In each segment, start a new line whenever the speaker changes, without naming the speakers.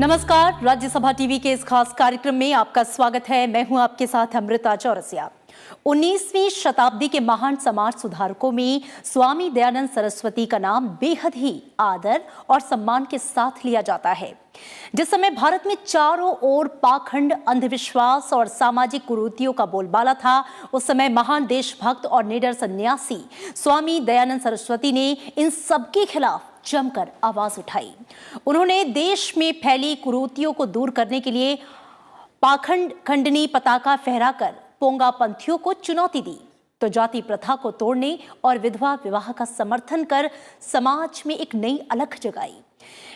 नमस्कार, राज्यसभा टीवी के इस खास कार्यक्रम में आपका स्वागत है। मैं हूं आपके साथ अमृता चौरसिया। 19वीं शताब्दी के महान समाज सुधारकों में स्वामी दयानंद सरस्वती का नाम बेहद ही आदर और सम्मान के साथ लिया जाता है। जिस समय भारत में चारों ओर पाखंड, अंधविश्वास और सामाजिक कुरीतियों का बोलबाला था, उस समय महान देशभक्त और निडर सन्यासी स्वामी दयानंद सरस्वती ने इन सबके खिलाफ जमकर आवाज उठाई। उन्होंने देश में फैली कुरीतियों को दूर करने के लिए पाखंड खंडनी पताका फहराकर पोंगा पंथियों को चुनौती दी, तो जाति प्रथा को तोड़ने और विधवा विवाह का समर्थन कर समाज में एक नई अलख जगाई।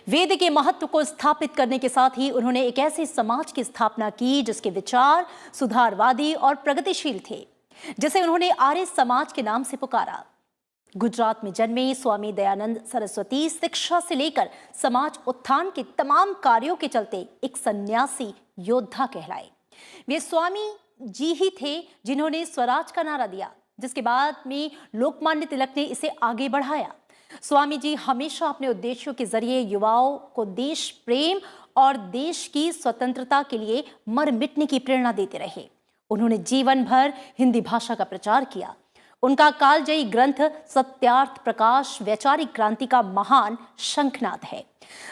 वेद के महत्व को स्थापित करने के साथ ही उन्होंने एक ऐसे समाज की स्थापना की जिसके विचार सुधारवादी और प्रगतिशील थे, जिसे उन्होंने आर्य समाज के नाम से पुकारा। गुजरात में जन्मे स्वामी दयानंद सरस्वती शिक्षा से लेकर समाज उत्थान के तमाम कार्यों के चलते एक सन्यासी योद्धा कहलाए। वे स्वामी जी ही थे जिन्होंने स्वराज का नारा दिया, जिसके बाद में लोकमान्य तिलक ने इसे आगे बढ़ाया। स्वामी जी हमेशा अपने उद्देश्यों के जरिए युवाओं को देश प्रेम और देश की स्वतंत्रता के लिए मर मिटने की प्रेरणा देते रहे। उन्होंने जीवन भर हिंदी भाषा का प्रचार किया। उनका कालजयी ग्रंथ सत्यार्थ प्रकाश वैचारिक क्रांति का महान शंखनाद है।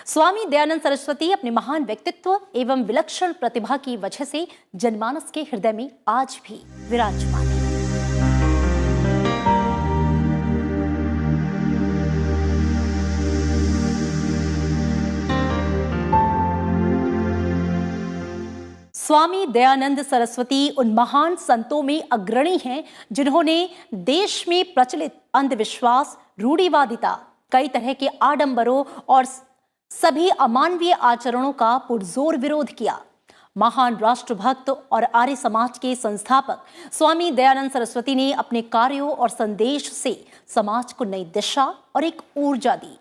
स्वामी दयानंद सरस्वती अपने महान व्यक्तित्व एवं विलक्षण प्रतिभा की वजह से जनमानस के हृदय में आज भी विराजमान है। स्वामी दयानंद सरस्वती उन महान संतों में अग्रणी हैं जिन्होंने देश में प्रचलित अंधविश्वास, रूढ़िवादिता, कई तरह के आडंबरों और सभी अमानवीय आचरणों का पुरजोर विरोध किया। महान राष्ट्रभक्त और आर्य समाज के संस्थापक स्वामी दयानंद सरस्वती ने अपने कार्यों और संदेश से समाज को नई दिशा और एक ऊर्जा दी।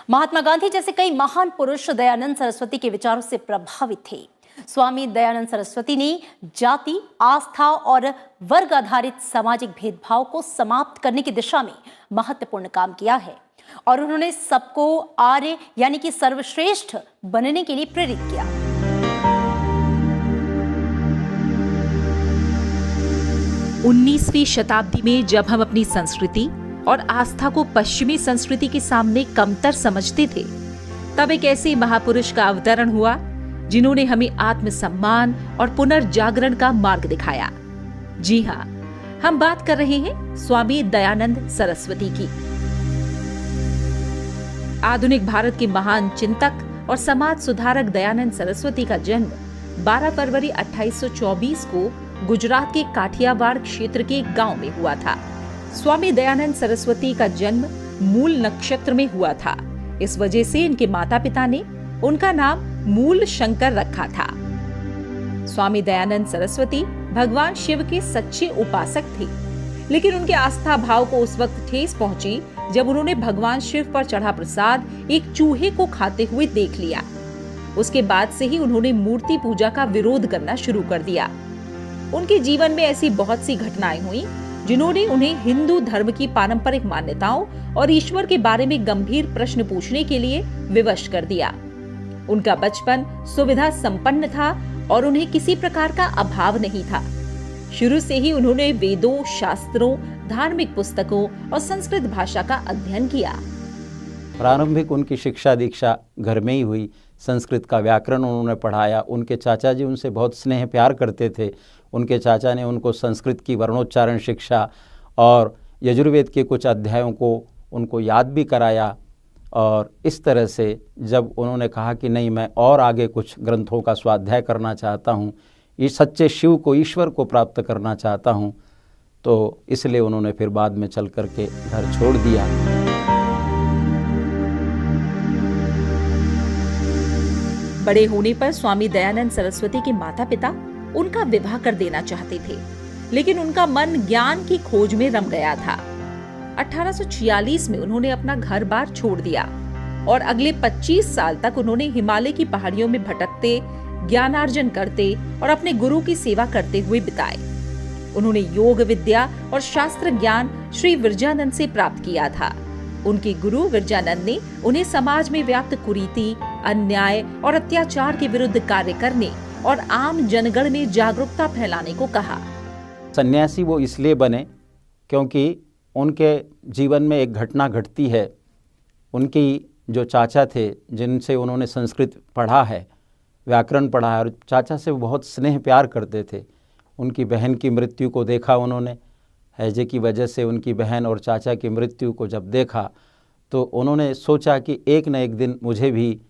महात्मा गांधी जैसे कई महान पुरुष दयानंद सरस्वती के विचारों से प्रभावित थे। स्वामी दयानंद सरस्वती ने जाति, आस्था और वर्ग आधारित सामाजिक भेदभाव को समाप्त करने की दिशा में महत्वपूर्ण काम किया है और उन्होंने सबको आर्य यानी कि सर्वश्रेष्ठ बनने के लिए प्रेरित किया।
उन्नीसवीं शताब्दी में जब हम अपनी संस्कृति और आस्था को पश्चिमी संस्कृति के सामने कमतर समझते थे, तब एक ऐसे महापुरुष का अवतरण हुआ जिन्होंने हमें आत्मसम्मान और पुनर्जागरण का मार्ग दिखाया। जी हाँ, हम बात कर रहे हैं स्वामी दयानंद सरस्वती की। आधुनिक भारत के महान चिंतक और समाज सुधारक दयानंद सरस्वती का जन्म 12 फरवरी 1824 को गुजरात के काठियावाड़ क्षेत्र के एक गांव में हुआ था। स्वामी दयानंद सरस्वती का जन्म मूल नक्षत्र में हुआ था। इस वजह से इनके माता पिता ने उनका नाम मूल शंकर रखा था। स्वामी दयानंद सरस्वती भगवान शिव के सच्चे उपासक थे, लेकिन उनके आस्था भाव को उस वक्त ठेस पहुंची जब उन्होंने भगवान शिव पर चढ़ा प्रसाद एक चूहे को खाते हुए देख लिया। उसके बाद से ही उन्होंने मूर्ति पूजा का विरोध करना शुरू कर दिया। उनके जीवन में ऐसी बहुत सी घटनाएं हुई जिन्होंने उन्हें हिंदू धर्म की पारंपरिक मान्यताओं और ईश्वर के बारे में गंभीर प्रश्न पूछने के लिए विवश कर दिया। उनका बचपन सुविधा संपन्न था और उन्हें किसी प्रकार का अभाव नहीं था। शुरू से ही उन्होंने वेदों, शास्त्रों, धार्मिक पुस्तकों और संस्कृत भाषा का अध्ययन किया।
प्रारंभिक उनकी शिक्षा दीक्षा घर में ही हुई। संस्कृत का व्याकरण उन्होंने पढ़ाया। उनके चाचा जी उनसे बहुत स्नेह प्यार करते थे। उनके चाचा ने उनको संस्कृत की वर्णोच्चारण शिक्षा और यजुर्वेद के कुछ अध्यायों को उनको याद भी कराया। और इस तरह से जब उन्होंने कहा कि नहीं, मैं और आगे कुछ ग्रंथों का स्वाध्याय करना चाहता हूँ, इस सच्चे शिव को, ईश्वर को प्राप्त करना चाहता हूँ, तो इसलिए उन्होंने फिर बाद में चल कर के घर छोड़ दिया।
बड़े होने पर स्वामी दयानंद सरस्वती के माता पिता उनका विवाह कर देना चाहते थे, लेकिन उनका मन ज्ञान की खोज में रम गया था। 1846 में उन्होंने अपना घर बार छोड़ दिया और अगले 25 साल तक उन्होंने हिमालय की पहाड़ियों में भटकते, ज्ञानार्जन करते और अपने गुरु की सेवा करते हुए बिताए। उन्होंने योग विद्या और शास्त्र ज्ञान श्री विरजानंद से प्राप्त किया था। उनके गुरु विरजानंद ने उन्हें समाज में व्याप्त कुरीति, अन्याय और अत्याचार के विरुद्ध कार्य करने और आम जनगण में जागरूकता फैलाने को कहा।
सन्यासी वो इसलिए बने क्योंकि उनके जीवन में एक घटना घटती है। उनकी जो चाचा थे जिनसे उन्होंने संस्कृत पढ़ा है, व्याकरण पढ़ा है, और चाचा से वो बहुत स्नेह प्यार करते थे। उनकी बहन की मृत्यु को देखा उन्होंने, हैजे की वजह से उनकी बहन और चाचा की मृत्यु को जब देखा तो उन्होंने सोचा कि एक न एक दिन मुझे भी